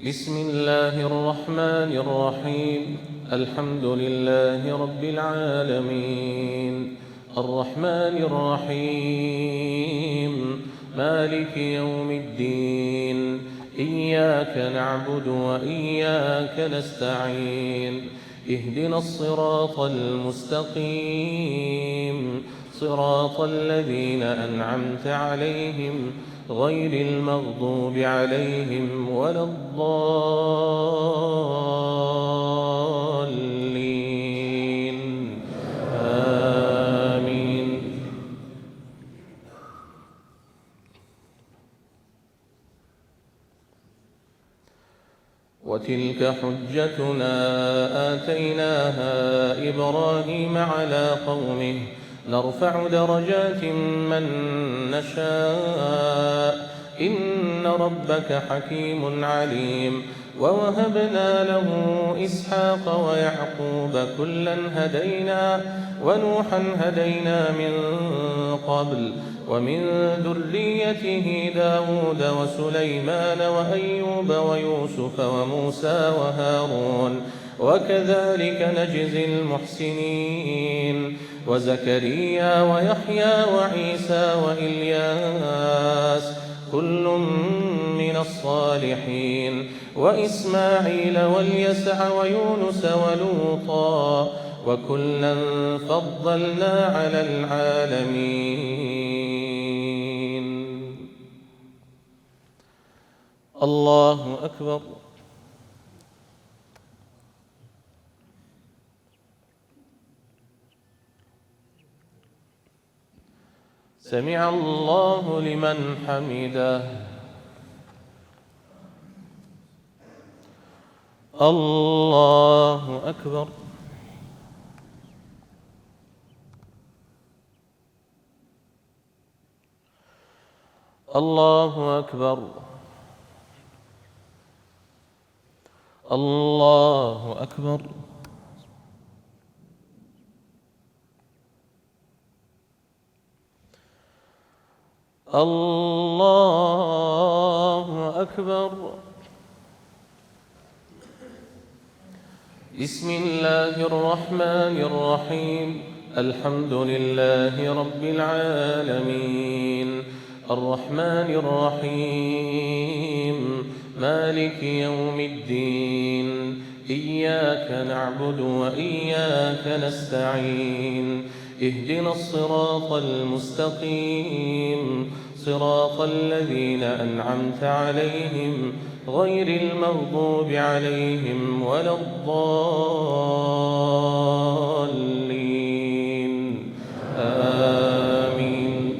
بسم الله الرحمن الرحيم. الحمد لله رب العالمين، الرحمن الرحيم، مالك يوم الدين. إياك نعبد وإياك نستعين. اهدنا الصراط المستقيم، صراط الذين أنعمت عليهم غير المغضوب عليهم ولا الضالين. آمين. وتلك حجتنا آتيناها إبراهيم على قومه نرفع درجات من نشاء، إن ربك حكيم عليم. ووهبنا له إسحاق ويعقوب كلا هدينا، ونوحا هدينا من قبل، ومن ذريته داود وسليمان وأيوب ويوسف وموسى وهارون، وكذلك نجزي المحسنين. وزكريا ويحيى وعيسى وإلياس كل من الصالحين، وإسماعيل واليسع ويونس ولوطا، وكلا فضلنا على العالمين. الله أكبر. سمع الله لمن حمده. الله أكبر. الله أكبر. الله أكبر. الله أكبر. بسم الله الرحمن الرحيم. الحمد لله رب العالمين، الرحمن الرحيم، مالك يوم الدين. إياك نعبد وإياك نستعين. اهدنا الصراط المستقيم، صراط الذين أنعمت عليهم غير المغضوب عليهم ولا الضالين. آمين.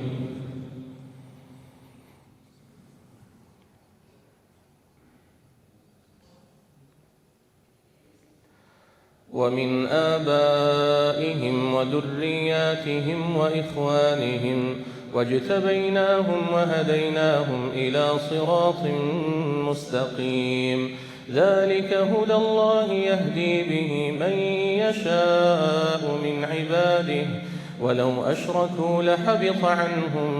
ومن آبائهم وذرياتهم وإخوانهم واجتبيناهم وهديناهم إلى صراط مستقيم. ذلك هدى الله يهدي به من يشاء من عباده، ولو أشركوا لحبط عنهم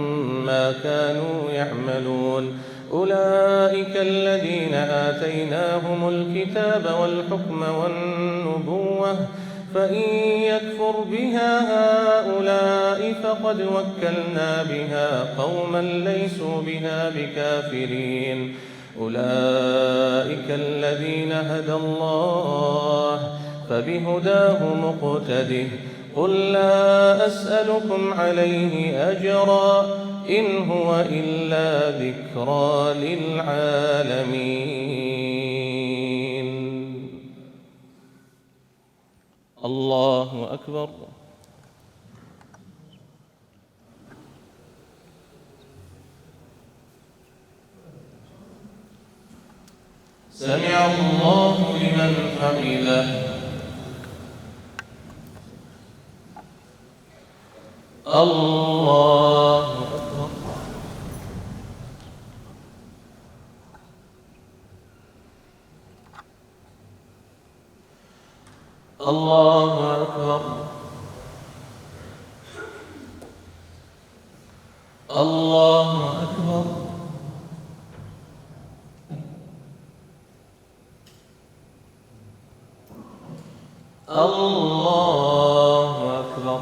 ما كانوا يعملون. أولئك الذين آتيناهم الكتاب والحكم والنبوة، فإن يكفر بها هؤلاء فقد وكلنا بها قوما ليسوا بها بكافرين. أولئك الذين هدى الله، فبهداه مقتده. قل لا أسألكم عليه أجرا، إن هو إلا ذكرى للعالمين. الله أكبر. سمع الله لمن حمده. الله أكبر. الله أكبر. الله أكبر. الله أكبر.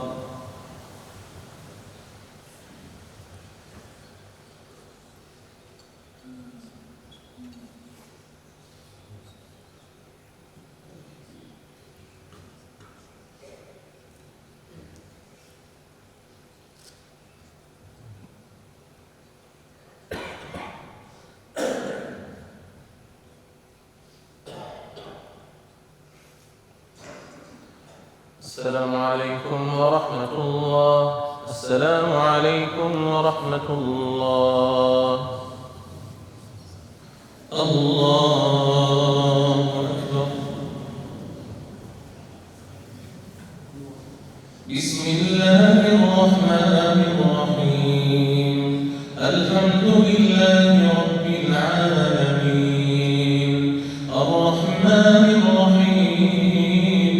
السلام عليكم ورحمة الله. السلام عليكم ورحمة الله. الله أكبر. بسم الله الرحمن الرحيم. الحمد لله رب العالمين. الرحمن الرحيم.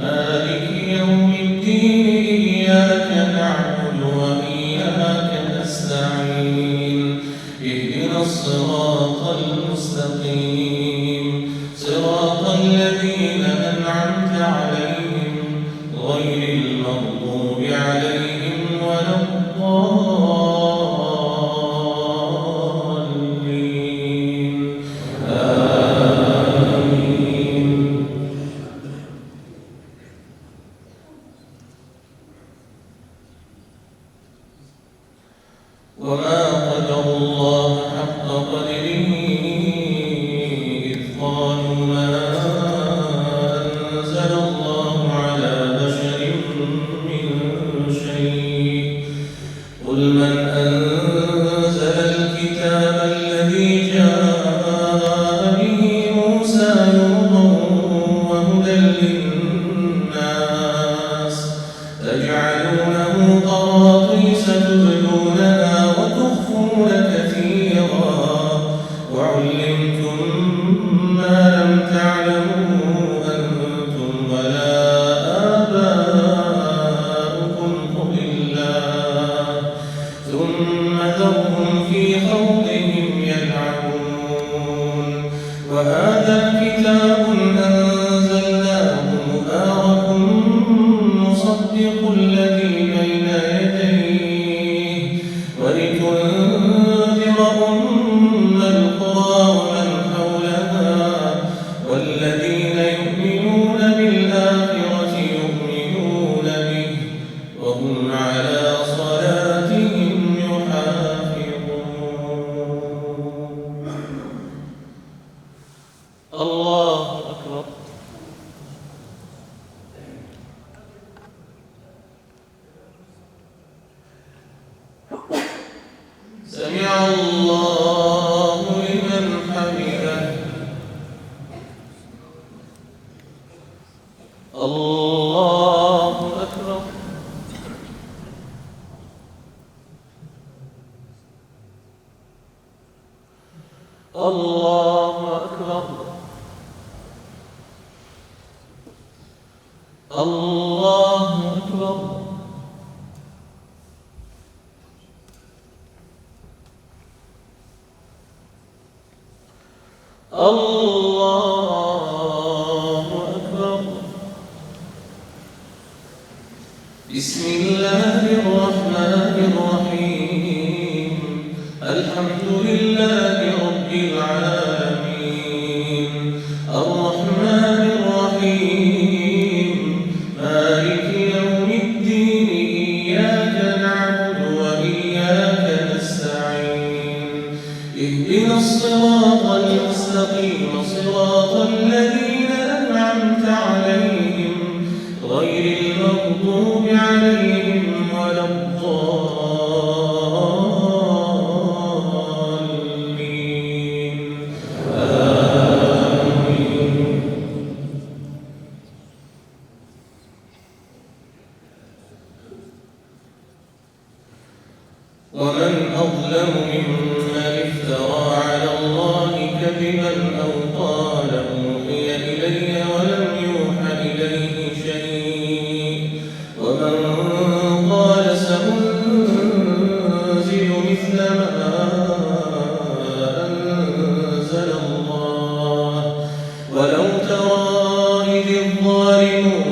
مالك يوم الدين. إياك نعبد وإياك نستعين. اهدنا الصراط المستقيم. صراط الذين أنعمت عليهم غير المغضوب عليهم ولا الضالين. آمين. وما قدروا الله حق قدره إذ قالوا ما أنزل الله على بشر من شيء. قل من أنزل الكتاب الذي جاء به موسى نورا وهدى للناس تجعلونه قراطيس تبدونها وتخفون كثيرا وعلمتم ما لم تعلموا أنتم ولا آباؤكم قل الله ثم ذرهم في خوضهم يلعبون. وهذا كتاب أنزلناه مبارك مصدق الذي بين يديه ولتنذر أم القرى ومن حولها والذين يؤمنون بالآخرة يؤمنون به وهم على صلاتهم يحافظون. الله أكبر. سمع الله لمن حمده. الله أكبر. الله أكبر. الله أكبر. الله أكبر. بسم الله الرحمن الرحيم. الحمد لله رب العالمين. الرحمن الرحيم. مالك يوم الدين. إياك نعبد وإياك نستعين. اهدنا الصراط المستقيم. صراط الذين أنعمت عليهم غير المغضوب عليهم ولا الضالين. آمين. ومن أظلم ممن افترى على الله كذبا أو قال أوحي إلي ولم يوحى إليه شيء ومن قال سأنزل مثل ما أنزل الله ولو ترى إذ الظالمون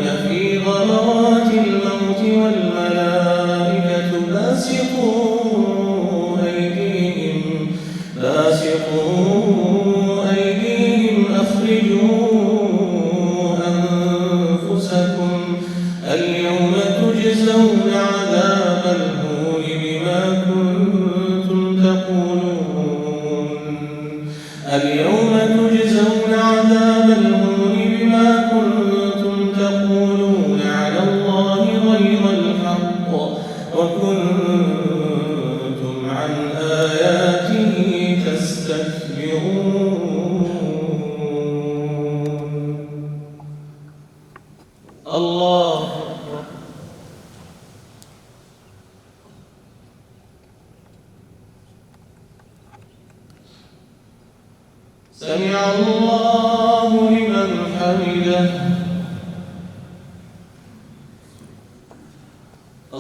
الله لمن حمده.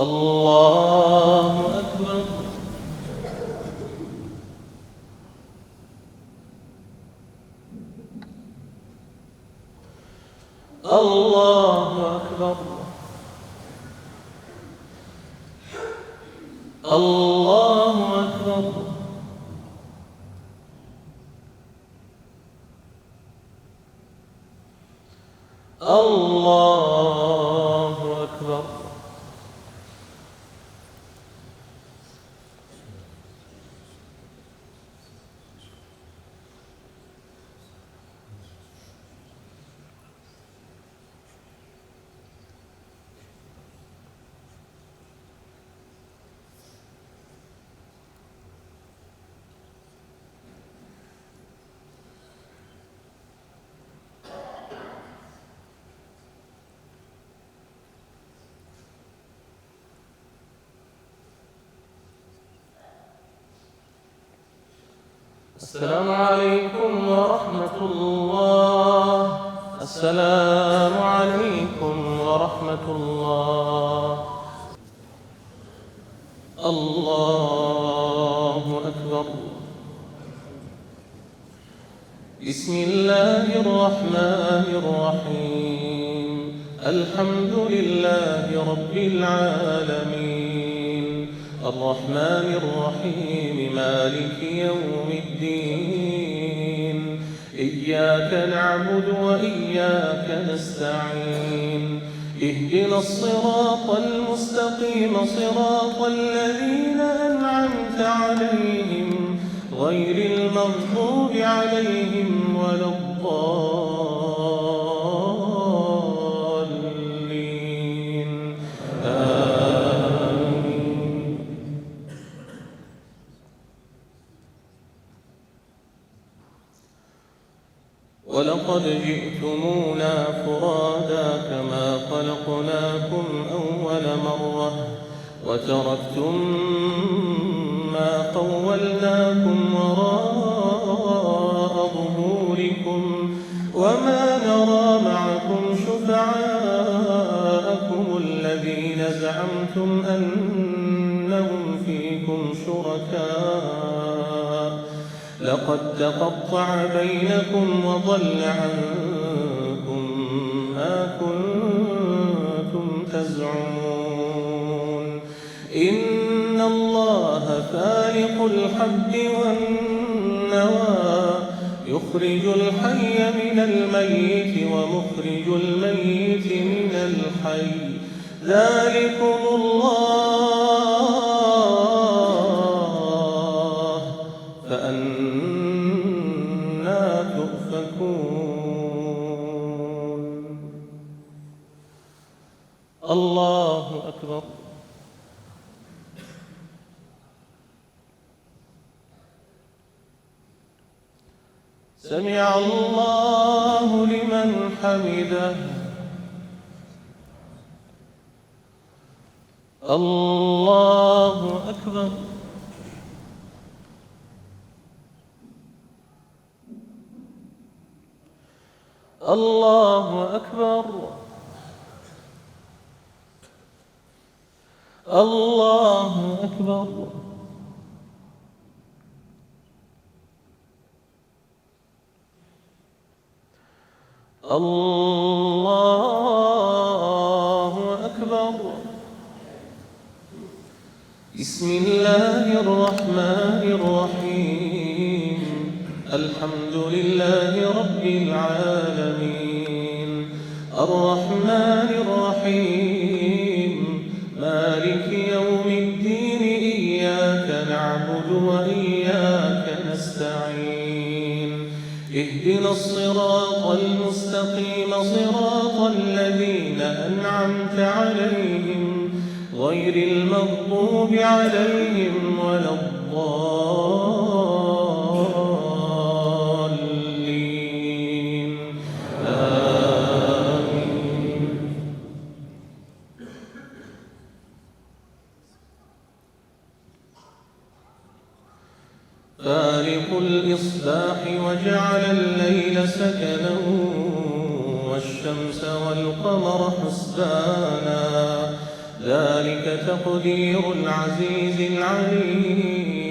الله أكبر. الله أكبر. الله أكبر. الله أكبر. السلام عليكم ورحمة الله. السلام عليكم ورحمة الله. الله أكبر. بسم الله الرحمن الرحيم. الحمد لله رب العالمين الرحمن الرحيم مالك يوم الدين. إياك نعبد وإياك نستعين. اهدنا الصراط المستقيم صراط الذين أنعمت عليهم غير المغضوب عليهم ولا الضالين. آمين. ولقد جئتمونا فرادا كما خلقناكم أول مرة وتركتم ما خولناكم وراء ظهوركم وما نرى معكم شفعاءكم الذين زعمتم أنهم فيكم شركاء لقد تقطع بينكم وضل عنكم ما كنتم تزعمون. إن الله فالق الحب والنوى يخرج الحي من الميت ومخرج الميت من الحي ذلكم الله فأنى تؤفكون. الله أكبر. سمع الله لمن حمده. الله أكبر. الله أكبر. الله أكبر. الله أكبر. بسم الله الرحمن الرحيم. الحمد لله رب العالمين الرحمن الرحيم مالك يوم الدين. إياك نعبد وإياك نستعين. اهدنا الصراط المستقيم صراط الذين أنعمت عليهم غير المغضوب عليهم ولا الضالين. آمين. فالق الإصباح وجعل الليل سكنا سكنا والشمس والقمر حسبانا ذلك تقدير العزيز العليم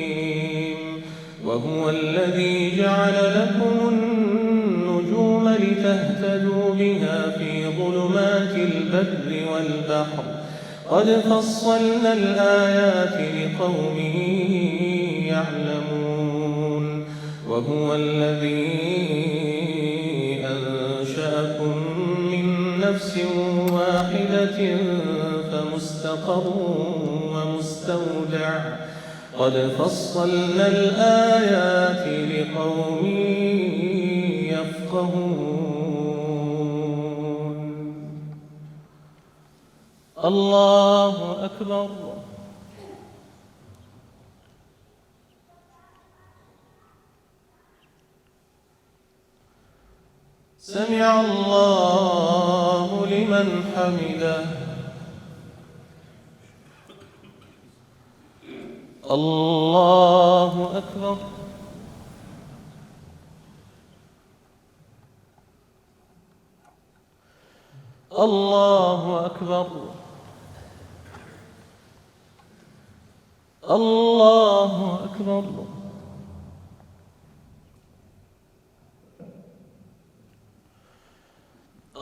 وهو الذي جعل لكم النجوم لتهتدوا بها في ظلمات البر والبحر قد فصلنا الآيات لقوم يعلمون وهو الذي أنشأكم من نفس واحدة فمستقر ومستودع قد فصلنا الآيات لقوم يفقهون. الله أكبر. سمع الله لمن حمده. الله أكبر. الله أكبر. الله أكبر.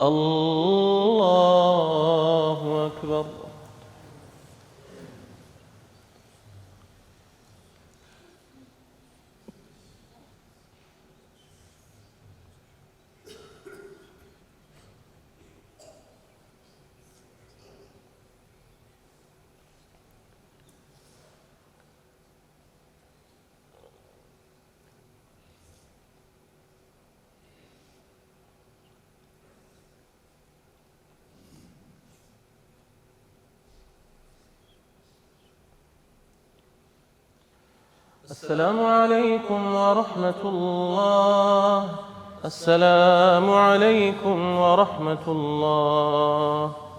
الله أكبر. السلام عليكم ورحمة الله. السلام عليكم ورحمة الله.